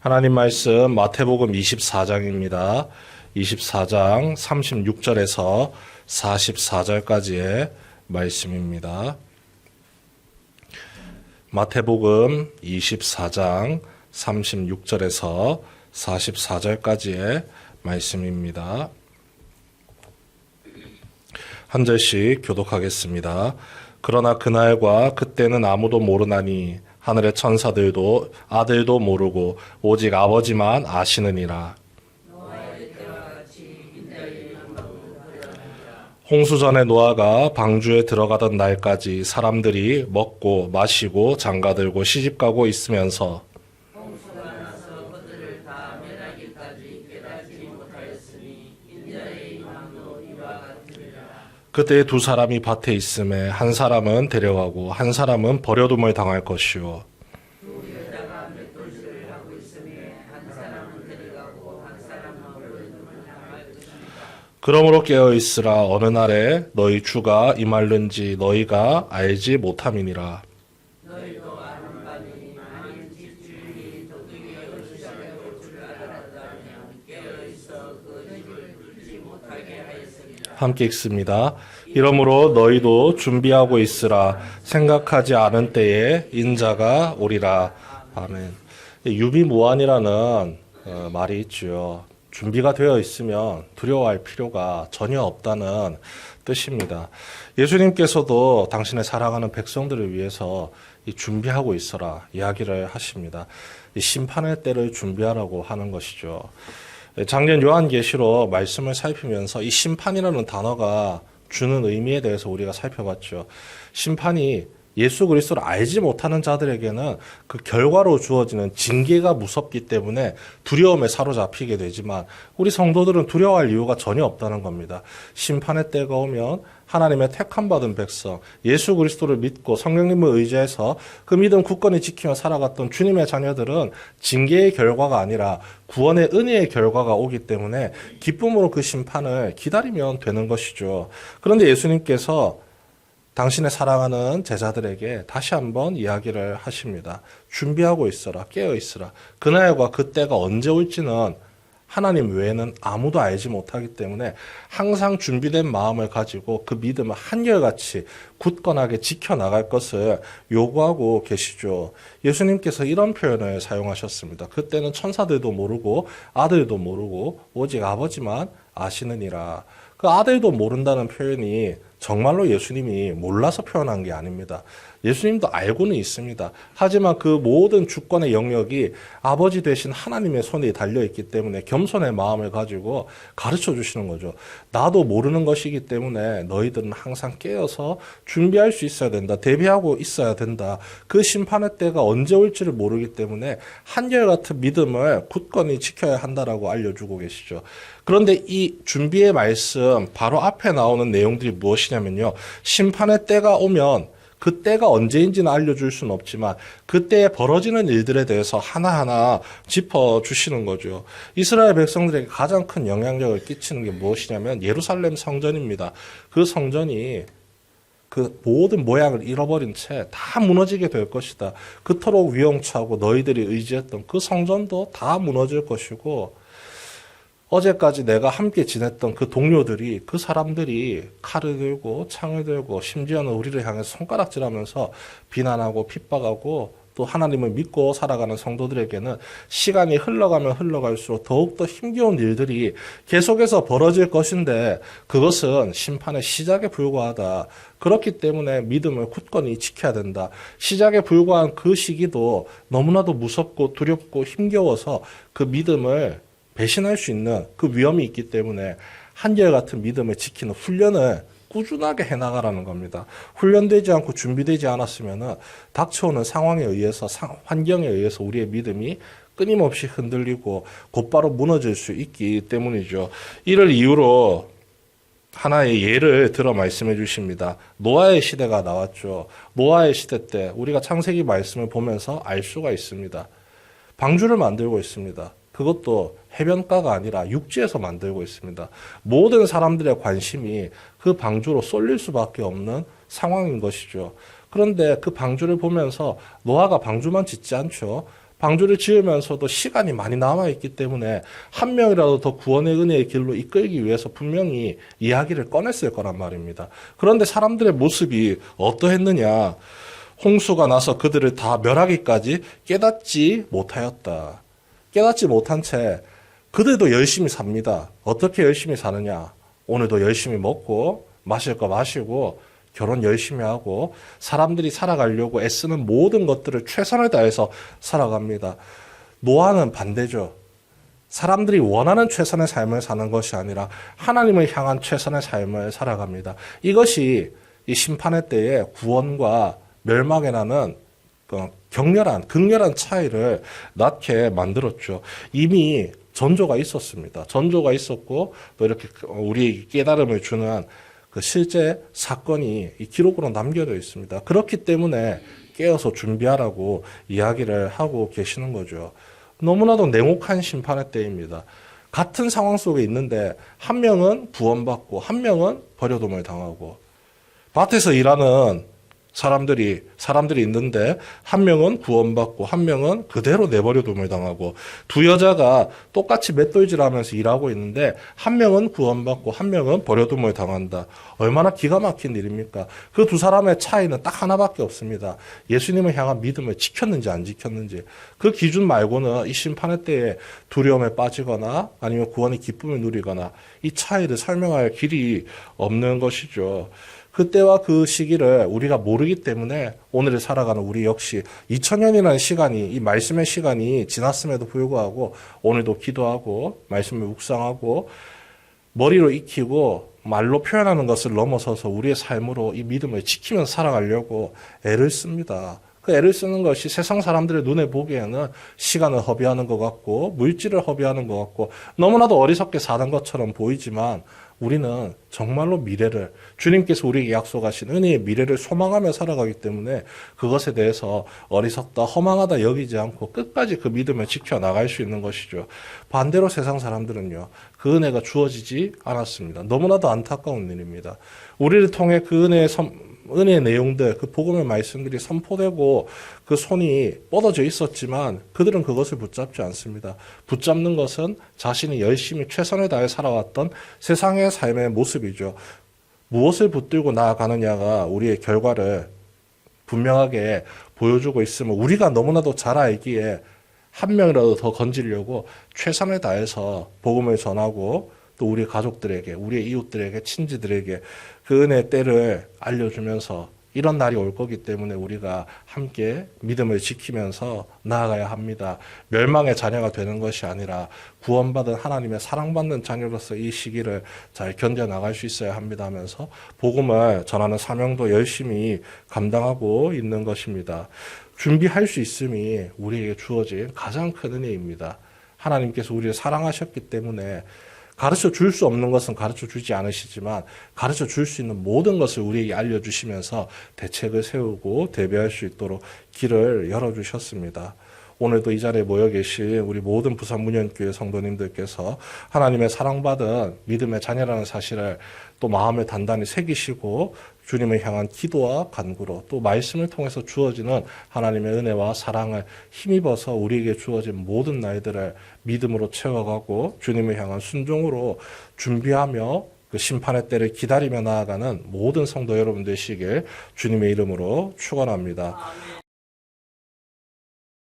하나님 말씀 마태복음 24장입니다. 24장 36절에서 44절까지의 말씀입니다. 마태복음 24장 36절에서 44절까지의 말씀입니다. 한 절씩 교독하겠습니다. 그러나 그날과 그때는 아무도 모르나니 하늘의 천사들도 아들도 모르고 오직 아버지만 아시느니라. 홍수전에 노아가 방주에 들어가던 날까지 사람들이 먹고 마시고 장가들고 시집가고 있으면서 그때 두 사람이 밭에 있음에 한 사람은 데려가고 한 사람은 버려둠을 당할 것이요. 그러므로 깨어 있으라. 어느 날에 너희 주가 임할는지 너희가 알지 못함이니라. 함께 읽습니다. 이러므로 너희도 준비하고 있으라. 생각하지 않은 때에 인자가 오리라. 아멘. 유비무환이라는 말이 있죠. 준비가 되어 있으면 두려워할 필요가 전혀 없다는 뜻입니다. 예수님께서도 당신의 사랑하는 백성들을 위해서 준비하고 있어라 이야기를 하십니다. 심판의 때를 준비하라고 하는 것이죠. 작년 요한계시록 말씀을 살피면서 이 심판이라는 단어가 주는 의미에 대해서 우리가 살펴봤죠. 심판이 예수 그리스도를 알지 못하는 자들에게는 그 결과로 주어지는 징계가 무섭기 때문에 두려움에 사로잡히게 되지만 우리 성도들은 두려워할 이유가 전혀 없다는 겁니다. 심판의 때가 오면 하나님의 택함받은 백성, 예수 그리스도를 믿고 성령님을 의지해서 그 믿음 굳건히 지키며 살아갔던 주님의 자녀들은 징계의 결과가 아니라 구원의 은혜의 결과가 오기 때문에 기쁨으로 그 심판을 기다리면 되는 것이죠. 그런데 예수님께서 당신의 사랑하는 제자들에게 다시 한번 이야기를 하십니다. 준비하고 있어라. 깨어 있으라. 그날과 그때가 언제 올지는 하나님 외에는 아무도 알지 못하기 때문에 항상 준비된 마음을 가지고 그 믿음을 한결같이 굳건하게 지켜나갈 것을 요구하고 계시죠. 예수님께서 이런 표현을 사용하셨습니다. 그때는 천사들도 모르고 아들도 모르고 오직 아버지만 아시느니라. 그 아들도 모른다는 표현이 정말로 예수님이 몰라서 표현한 게 아닙니다. 예수님도 알고는 있습니다. 하지만 그 모든 주권의 영역이 아버지 되신 하나님의 손에 달려있기 때문에 겸손의 마음을 가지고 가르쳐 주시는 거죠. 나도 모르는 것이기 때문에 너희들은 항상 깨어서 준비할 수 있어야 된다. 대비하고 있어야 된다. 그 심판의 때가 언제 올지를 모르기 때문에 한결같은 믿음을 굳건히 지켜야 한다라고 알려주고 계시죠. 그런데 이 준비의 말씀 바로 앞에 나오는 내용들이 무엇이냐면요. 심판의 때가 오면 그 때가 언제인지는 알려줄 수는 없지만 그때에 벌어지는 일들에 대해서 하나하나 짚어주시는 거죠. 이스라엘 백성들에게 가장 큰 영향력을 끼치는 게 무엇이냐면 예루살렘 성전입니다. 그 성전이 그 모든 모양을 잃어버린 채 다 무너지게 될 것이다. 그토록 위용차고 너희들이 의지했던 그 성전도 다 무너질 것이고 어제까지 내가 함께 지냈던 그 동료들이 그 사람들이 칼을 들고 창을 들고 심지어는 우리를 향해 손가락질하면서 비난하고 핍박하고 또 하나님을 믿고 살아가는 성도들에게는 시간이 흘러가면 흘러갈수록 더욱더 힘겨운 일들이 계속해서 벌어질 것인데 그것은 심판의 시작에 불과하다. 그렇기 때문에 믿음을 굳건히 지켜야 된다. 시작에 불과한 그 시기도 너무나도 무섭고 두렵고 힘겨워서 그 믿음을 배신할 수 있는 그 위험이 있기 때문에 한결같은 믿음을 지키는 훈련을 꾸준하게 해나가라는 겁니다. 훈련되지 않고 준비되지 않았으면 닥쳐오는 상황에 의해서 환경에 의해서 우리의 믿음이 끊임없이 흔들리고 곧바로 무너질 수 있기 때문이죠. 이를 이유로 하나의 예를 들어 말씀해 주십니다. 노아의 시대가 나왔죠. 노아의 시대 때 우리가 창세기 말씀을 보면서 알 수가 있습니다. 방주를 만들고 있습니다. 그것도 해변가가 아니라 육지에서 만들고 있습니다. 모든 사람들의 관심이 그 방주로 쏠릴 수밖에 없는 상황인 것이죠. 그런데 그 방주를 보면서 노아가 방주만 짓지 않죠. 방주를 지으면서도 시간이 많이 남아있기 때문에 한 명이라도 더 구원의 은혜의 길로 이끌기 위해서 분명히 이야기를 꺼냈을 거란 말입니다. 그런데 사람들의 모습이 어떠했느냐? 홍수가 나서 그들을 다 멸하기까지 깨닫지 못하였다. 깨닫지 못한 채 그들도 열심히 삽니다. 어떻게 열심히 사느냐? 오늘도 열심히 먹고 마실 거 마시고 결혼 열심히 하고 사람들이 살아가려고 애쓰는 모든 것들을 최선을 다해서 살아갑니다. 노아는 반대죠. 사람들이 원하는 최선의 삶을 사는 것이 아니라 하나님을 향한 최선의 삶을 살아갑니다. 이것이 이 심판의 때에 구원과 멸망에 나는 극렬한 차이를 낳게 만들었죠. 이미 전조가 있었습니다. 전조가 있었고 또 이렇게 우리 깨달음을 주는 그 실제 사건이 이 기록으로 남겨져 있습니다. 그렇기 때문에 깨어서 준비하라고 이야기를 하고 계시는 거죠. 너무나도 냉혹한 심판의 때입니다. 같은 상황 속에 있는데 한 명은 구원받고 한 명은 버려둠을 당하고 밭에서 일하는 사람들이 있는데 한 명은 구원받고 한 명은 그대로 내버려둠을 당하고 두 여자가 똑같이 맷돌질하면서 일하고 있는데 한 명은 구원받고 한 명은 버려둠을 당한다. 얼마나 기가 막힌 일입니까? 그 두 사람의 차이는 딱 하나밖에 없습니다. 예수님을 향한 믿음을 지켰는지 안 지켰는지. 그 기준 말고는 이 심판의 때에 두려움에 빠지거나 아니면 구원의 기쁨을 누리거나 이 차이를 설명할 길이 없는 것이죠. 그때와 그 시기를 우리가 모르기 때문에 오늘을 살아가는 우리 역시 2000년이라는 시간이, 이 말씀의 시간이 지났음에도 불구하고 오늘도 기도하고 말씀을 묵상하고 머리로 익히고 말로 표현하는 것을 넘어서서 우리의 삶으로 이 믿음을 지키면서 살아가려고 애를 씁니다. 그 애를 쓰는 것이 세상 사람들의 눈에 보기에는 시간을 허비하는 것 같고 물질을 허비하는 것 같고 너무나도 어리석게 사는 것처럼 보이지만 우리는 정말로 미래를, 주님께서 우리에게 약속하신 은혜의 미래를 소망하며 살아가기 때문에 그것에 대해서 어리석다, 허망하다 여기지 않고 끝까지 그 믿음을 지켜나갈 수 있는 것이죠. 반대로 세상 사람들은요, 그 은혜가 주어지지 않았습니다. 너무나도 안타까운 일입니다. 우리를 통해 그 은혜의 내용들, 그 복음의 말씀들이 선포되고 그 손이 뻗어져 있었지만 그들은 그것을 붙잡지 않습니다. 붙잡는 것은 자신이 열심히 최선을 다해 살아왔던 세상의 삶의 모습이죠. 무엇을 붙들고 나아가느냐가 우리의 결과를 분명하게 보여주고 있으면 우리가 너무나도 잘 알기에 한 명이라도 더 건지려고 최선을 다해서 복음을 전하고 또 우리 가족들에게, 우리의 이웃들에게, 친지들에게 그 은혜의 때를 알려주면서 이런 날이 올 거기 때문에 우리가 함께 믿음을 지키면서 나아가야 합니다. 멸망의 자녀가 되는 것이 아니라 구원받은 하나님의 사랑받는 자녀로서 이 시기를 잘 견뎌나갈 수 있어야 합니다 하면서 복음을 전하는 사명도 열심히 감당하고 있는 것입니다. 준비할 수 있음이 우리에게 주어진 가장 큰 은혜입니다. 하나님께서 우리를 사랑하셨기 때문에 가르쳐 줄 수 없는 것은 가르쳐 주지 않으시지만 가르쳐 줄 수 있는 모든 것을 우리에게 알려주시면서 대책을 세우고 대비할 수 있도록 길을 열어주셨습니다. 오늘도 이 자리에 모여 계신 우리 모든 부산문현교회 성도님들께서 하나님의 사랑받은 믿음의 자녀라는 사실을 또 마음에 단단히 새기시고 주님을 향한 기도와 간구로 또 말씀을 통해서 주어지는 하나님의 은혜와 사랑을 힘입어서 우리에게 주어진 모든 날들을 믿음으로 채워가고 주님을 향한 순종으로 준비하며 그 심판의 때를 기다리며 나아가는 모든 성도 여러분 되시길 주님의 이름으로 축원합니다.